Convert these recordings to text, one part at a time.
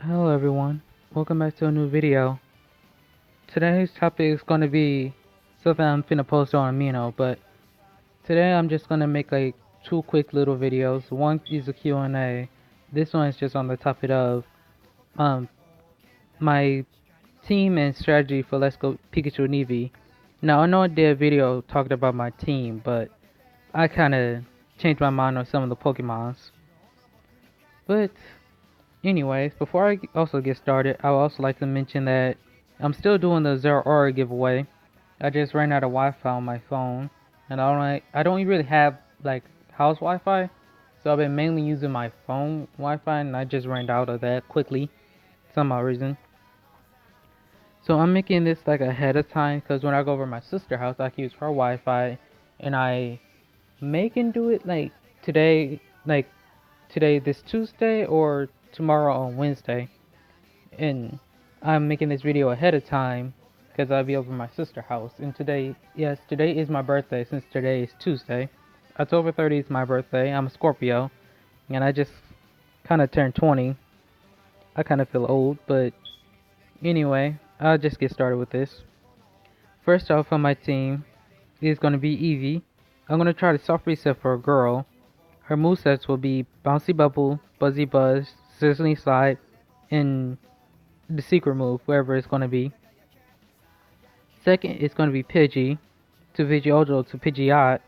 Hello everyone, welcome back to a new video. Today's topic is going to be something I'm finna post on Amino, but today I'm just going to make like two quick little videos. One is a Q&A. This one is just on the topic of um my team and strategy for Let's Go Pikachu and Eevee. Now I know I did a video talking about my team, but I kinda changed my mind on some of the Pokemons. But anyways, before I also get started, I would also like to mention that I'm still doing the Zero Aura giveaway. I just ran out of Wi-Fi on my phone, and I don't really have like house Wi-Fi, so I've been mainly using my phone Wi-Fi, and I just ran out of that quickly, for some odd reason. So I'm making this like ahead of time, because when I go over to my sister's house, I can use her Wi-Fi, and I may can do it today, like today this Tuesday or tomorrow on Wednesday. And I'm making this video ahead of time because I'll be over my sister's house. And today, yes, today is my birthday since today is Tuesday. October 30th is my birthday. I'm a Scorpio, and I just kind of turned 20. I kind of feel old, but anyway, I'll just get started with this. First off on my team is going to be Eevee. I'm going to try to soft reset for a girl. Her movesets will be Bouncy Bubble, Buzzy Buzz, Sizzling Slide, and the secret move, wherever it's going to be. Second is going to be Pidgey to Pidgeotto to Pidgeot.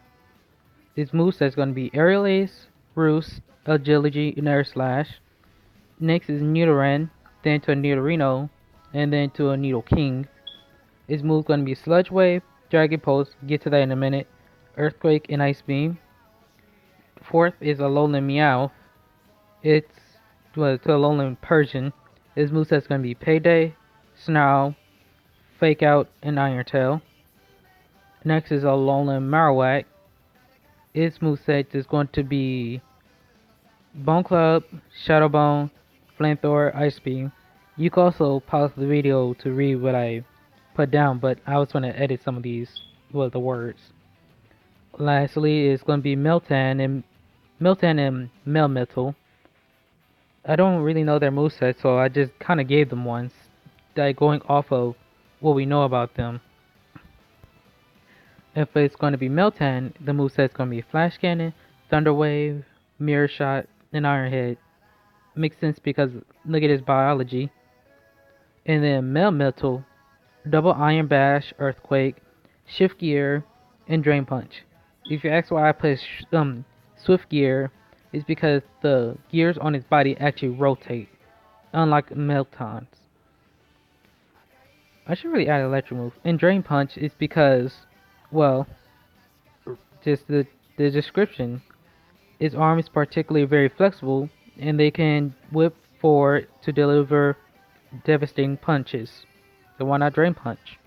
His moveset is going to be Aerial Ace, Roost, Agility, and Air Slash. Next is Nidoran, then to a Nidorino, and then to a Nidoking. His move is going to be Sludge Wave, Dragon Pulse, get to that in a minute, Earthquake, and Ice Beam. Fourth is Alolan Meowth. It's to Alolan Persian. His moveset is going to be Payday, Snarl, Fake Out, and Iron Tail. Next is Alolan Marowak. Its moveset is going to be Bone Club, Shadow Bone, Flamethrower, Ice Beam. You can also pause the video to read what I put down, but I was going to edit some of these with the words. Lastly, it's going to be Meltan and Melmetal. I don't really know their moveset, so I just kind of gave them ones, like going off of what we know about them. If it's going to be Meltan, the moveset is going to be Flash Cannon, Thunder Wave, Mirror Shot, and Iron Head. Makes sense because look at his biology. And then Melmetal, Double Iron Bash, Earthquake, Shift Gear, and Drain Punch. If you ask why I put Swift Gear, it's because the gears on his body actually rotate, unlike Melton's. I should really add Electric Move. And Drain Punch is because, well, just the description. Its arm is particularly very flexible, and they can whip forward to deliver devastating punches. So why not Drain Punch?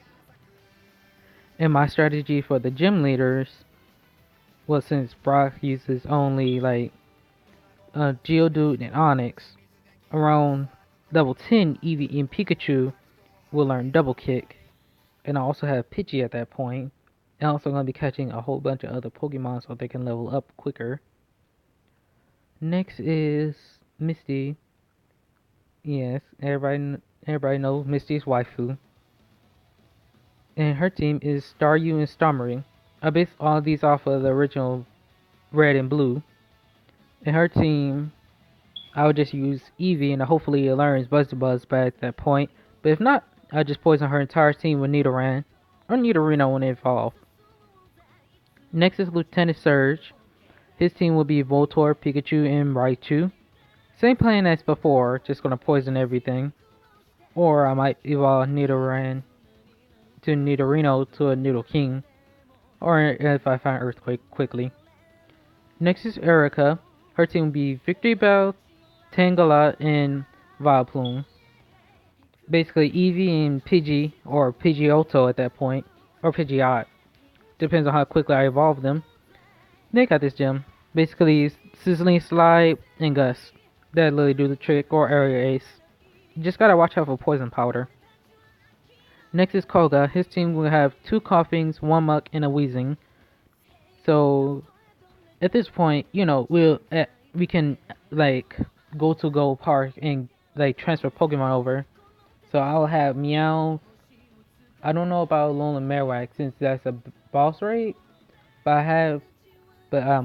And my strategy for the gym leaders, well, since Brock uses only like Geodude and Onix, around level 10 Eevee and Pikachu will learn Double Kick. And I also have Pidgey at that point. And also going to be catching a whole bunch of other Pokemon so they can level up quicker. Next is Misty. Yes, everybody knows Misty's waifu. And her team is Staryu and Starmie. I based all these off of the original Red and Blue. And her team, I would just use Eevee and hopefully it learns Buzzy Buzz by at that point. But if not, I'll just poison her entire team with Nidoran or Nidorino when it evolves. Next is Lieutenant Surge. His team will be Voltorb, Pikachu, and Raichu. Same plan as before, just gonna poison everything. Or I might evolve Nidoran to Nidorino to a Nidoking. Or if I find Earthquake quickly. Next is Erica. Her team will be Victory Bell, Tangela, and Vileplume. Basically Eevee and Pidgey, or Pidgeotto at that point, or Pidgeot. Depends on how quickly I evolve them. They got this gem. Basically, Sizzling Slide and Gust. That literally do the trick, or Area Ace. You just gotta watch out for Poison Powder. Next is Koga. His team will have 2 Coughings, 1 Muck, and a Wheezing. So, at this point, you know, we can like go to Gold Park and like transfer Pokemon over. So I'll have Meow. I don't know about Alolan Marowak since that's a boss raid, but but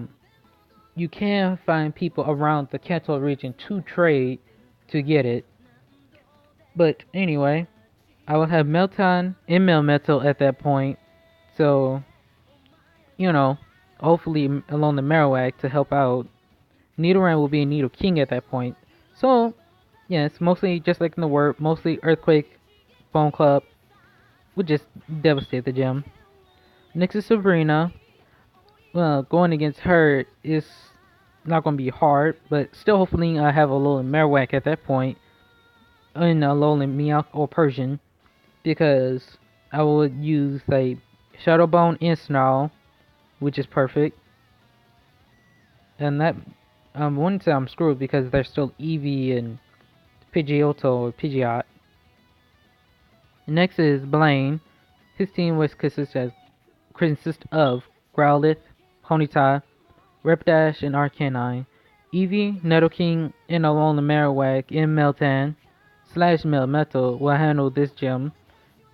you can find people around the Kanto region to trade to get it. But anyway, I will have Melton and Melmetal at that point. So, you know, hopefully along the Marowak to help out. Nidoran will be a Nido King at that point. So, yes, mostly just like in the word, mostly Earthquake, Bone Club would just devastate the gym. Next is Sabrina. Well, going against her is not going to be hard, but still hopefully I have a little Marowak at that point in a Alolan Meowth or Persian because I would use like Shadow Bone and Snarl, which is perfect. And that I wouldn't say I'm screwed because there's still Eevee and Pidgeotto or Pidgeot. Next is Blaine. His team was consist of Growlithe, Ponyta, Rapidash, and Arcanine. Eevee, Nidoking, and along the Marowak and Meltan slash Melmetal will handle this gym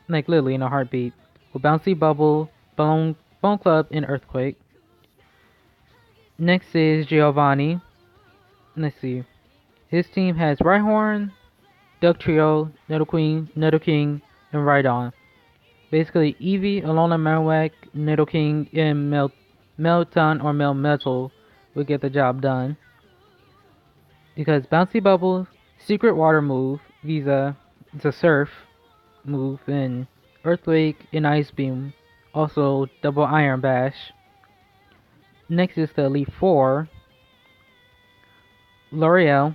like literally in a heartbeat with Bouncy Bubble, Bone Club, and Earthquake. Next is Giovanni. Let's see. His team has Rhyhorn, Dugtrio, Nidoqueen, Nidoking, and Rhydon. Basically, Eevee, Alolan Marowak, Nidoking, and Melton or Melmetal will get the job done. Because Bouncy Bubble, Secret Water move, Visa, it's a Surf move, and Earthquake and Ice Beam, also double Iron Bash. Next is the Elite Four. L'Oreal,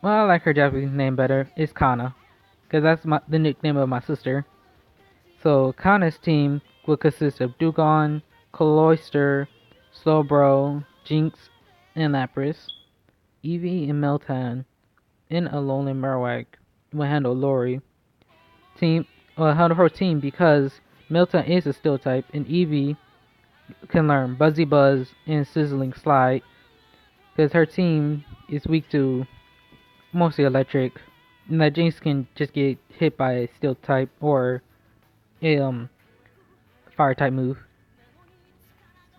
well, I like her Japanese name better, is Kana, because that's the nickname of my sister. So Kana's team will consist of Dugong, Cloyster, Slowbro, Jinx, and Lapras. Eevee and Meltan and Alolan Marowak will handle Lori. Handle her team because Meltan is a Steel type and Eevee can learn Buzzy Buzz and Sizzling Slide because her team is weak to mostly electric, and that Jinx can just get hit by a Steel type or a Fire type move.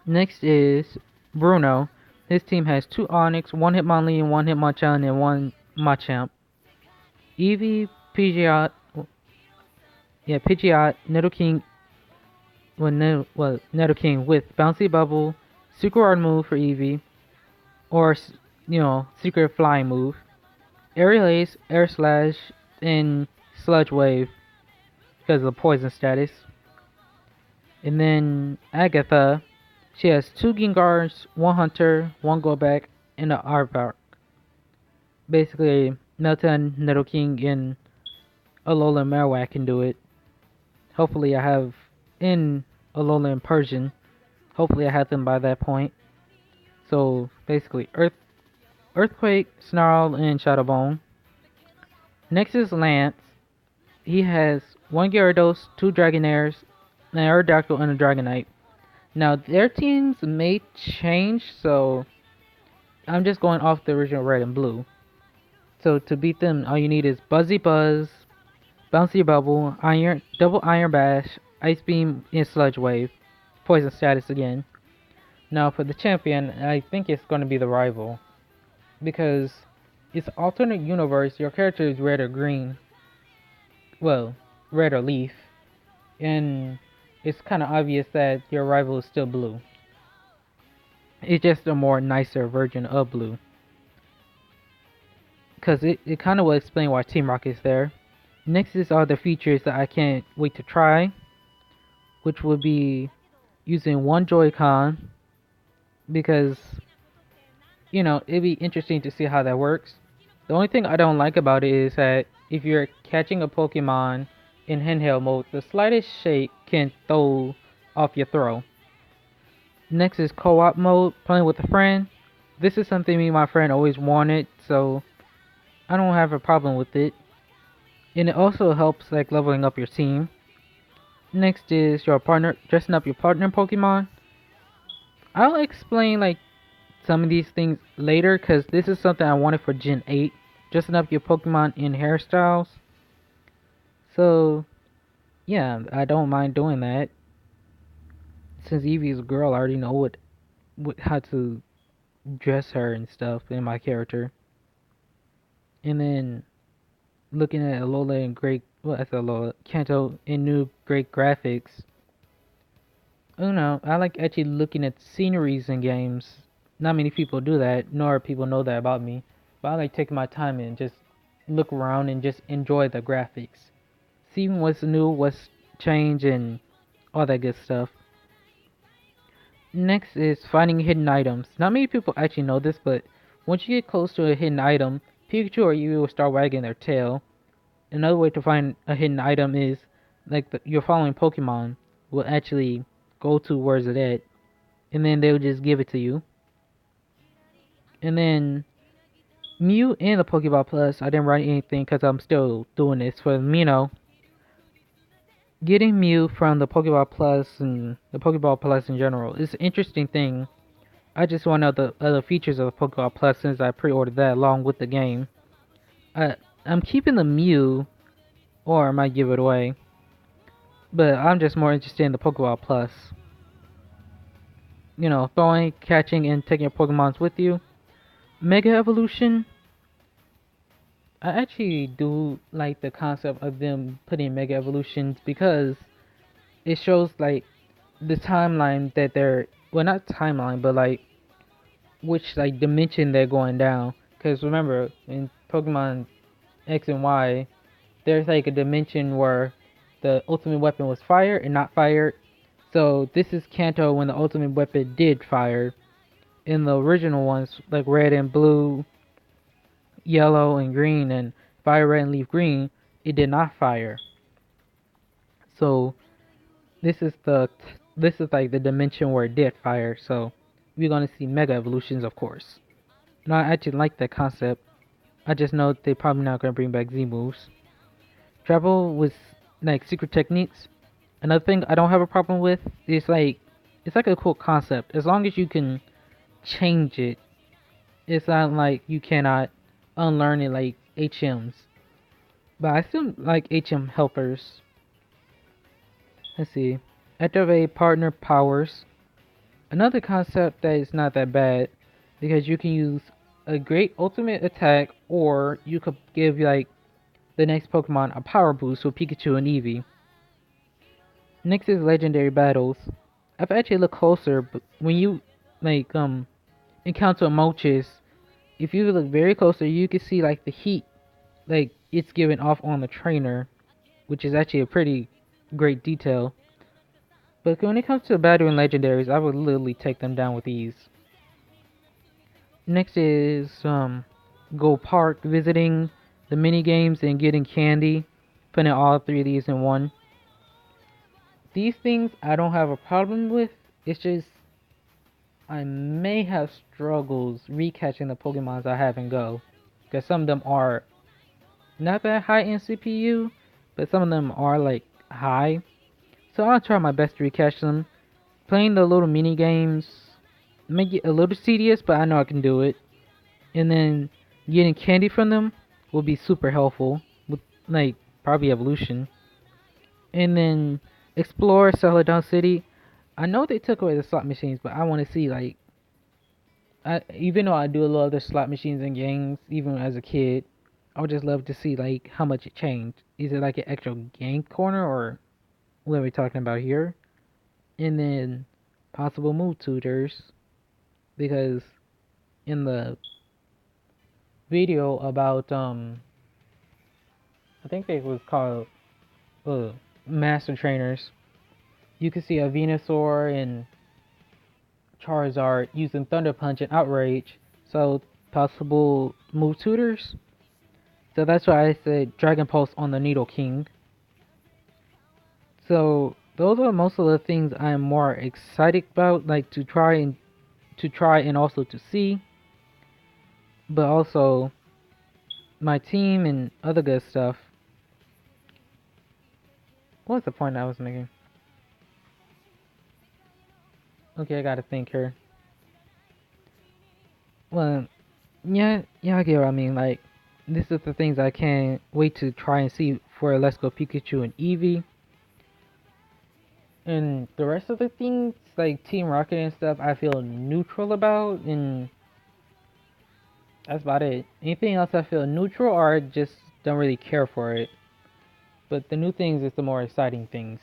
Next is Bruno. His team has 2 Onix, 1 Hitmonlee, 1 Hitmonchan, and 1 Machamp. Eevee, Pidgeot, Nidoking, Nidoking with Bouncy Bubble, Secret Art move for Eevee, or Secret Flying move, Aerial Ace, Air Slash, and Sludge Wave because of the poison status. And then Agatha, she has 2 Gengars, 1 Hunter, 1 Golback, and an Aardvark. Basically, Meltan, Nidoking, and Alolan Marowak can do it. Hopefully I have in Alolan Persian. Hopefully I have them by that point. So basically Earthquake, Snarl, and Shadow Bone. Next is Lance. He has 1 Gyarados, 2 Dragonairs, an Aerodactyl, and a Dragonite. Now their teams may change, so I'm just going off the original red and blue. So to beat them, all you need is Buzzy Buzz, Bouncy Bubble, Double Iron Bash, Ice Beam, and Sludge Wave. Poison status again. Now for the champion, I think it's going to be the rival. Because it's alternate universe, your character is red or green. Well, red or leaf. And it's kind of obvious that your rival is still blue. It's just a more nicer version of blue. Because it kind of will explain why Team Rocket is there. Next is all the features that I can't wait to try, which would be using 1 Joy-Con, because it'd be interesting to see how that works. The only thing I don't like about it is that if you're catching a Pokemon in handheld mode, the slightest shake can throw off your throw. Next is co-op mode, playing with a friend. This is something me and my friend always wanted, so I don't have a problem with it. And it also helps like leveling up your team. Next is your partner, dressing up your partner Pokemon. I'll explain like some of these things later because this is something I wanted for Gen 8. dressing up your Pokemon in hairstyles. So yeah, I don't mind doing that. Since Eevee's a girl, I already know what how to dress her and stuff in my character. And then looking at Alola and great, well, I said Alola, Kanto in new great graphics. I don't know. I like actually looking at sceneries in games. Not many people do that, nor people know that about me. But I like taking my time and just look around and just enjoy the graphics. Seeing what's new, what's changed, and all that good stuff. Next is finding hidden items. Not many people actually know this, but once you get close to a hidden item, Pikachu or Eevee will start wagging their tail. Another way to find a hidden item is like your following Pokemon will actually go to where's it at, and then they'll just give it to you. And then Mew and the Pokeball Plus, I didn't write anything because I'm still doing this for getting Mew from the Pokeball Plus and the Pokeball Plus in general is an interesting thing. I just want the other features of the Pokeball Plus since I pre-ordered that along with the game. I, I'm keeping the Mew, or I might give it away, but I'm just more interested in the Pokeball Plus. You know, throwing, catching, and taking your Pokemons with you. Mega Evolution, I actually do like the concept of them putting Mega Evolutions because it shows like the timeline that they're, well, not timeline, but like which like dimension they're going down. Because remember, in Pokemon X and Y, there's like a dimension where the ultimate weapon was fired and not fired. So this is Kanto when the ultimate weapon did fire. In the original ones, like red and blue, yellow and green, and fire red and leaf green, it did not fire. So this is like the dimension where it did fire. So we're gonna see mega evolutions, of course. No, I actually like that concept. I just know they're probably not gonna bring back Z moves. Travel with like secret techniques. Another thing I don't have a problem with is like it's like a cool concept as long as you can change it. It's not like you cannot unlearn it like HMs. But I still like HM helpers. Let's see. Activate partner powers. Another concept that is not that bad because you can use a great ultimate attack or you could give like the next Pokemon a power boost with Pikachu and Eevee. Next is legendary battles. I've actually looked closer, but when you like encounter Moltres, if you look very closer, you can see like the heat like it's giving off on the trainer, which is actually a pretty great detail. But when it comes to battling legendaries, I would literally take them down with ease. Next is go park visiting the mini games and getting candy, putting all three of these in one. These things I don't have a problem with. It's just I may have struggles recatching the Pokemons I have in Go, because some of them are not that high in CPU, but some of them are like high. So I'll try my best to recache them. Playing the little mini games may get a little tedious, but I know I can do it. And then getting candy from them will be super helpful with like probably evolution. And then explore Celadon City. I know they took away the slot machines, but I want to see like even though I do love the slot machines in games, even as a kid, I would just love to see like how much it changed. Is it like an actual game corner or what are we talking about here? And then possible move tutors because in the video about I think they was called master trainers. You can see a Venusaur and Charizard using Thunder Punch and Outrage. So possible move tutors. So that's why I said Dragon Pulse on the Needle King. So those are most of the things I'm more excited about, like to try and also to see. But also my team and other good stuff. What was the point I was making? Okay, I gotta think here. Well, yeah, I get what I mean. Like, This is the things I can't wait to try and see for Let's Go Pikachu and Eevee. And the rest of the things, like Team Rocket and stuff, I feel neutral about, and that's about it. Anything else I feel neutral or I just don't really care for it. But the new things is the more exciting things.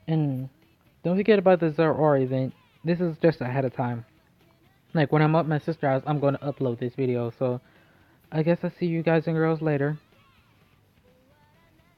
And don't forget about the Zeraora event. This is just ahead of time. Like when I'm at my sister's house, I'm going to upload this video. So I guess I'll see you guys and girls later.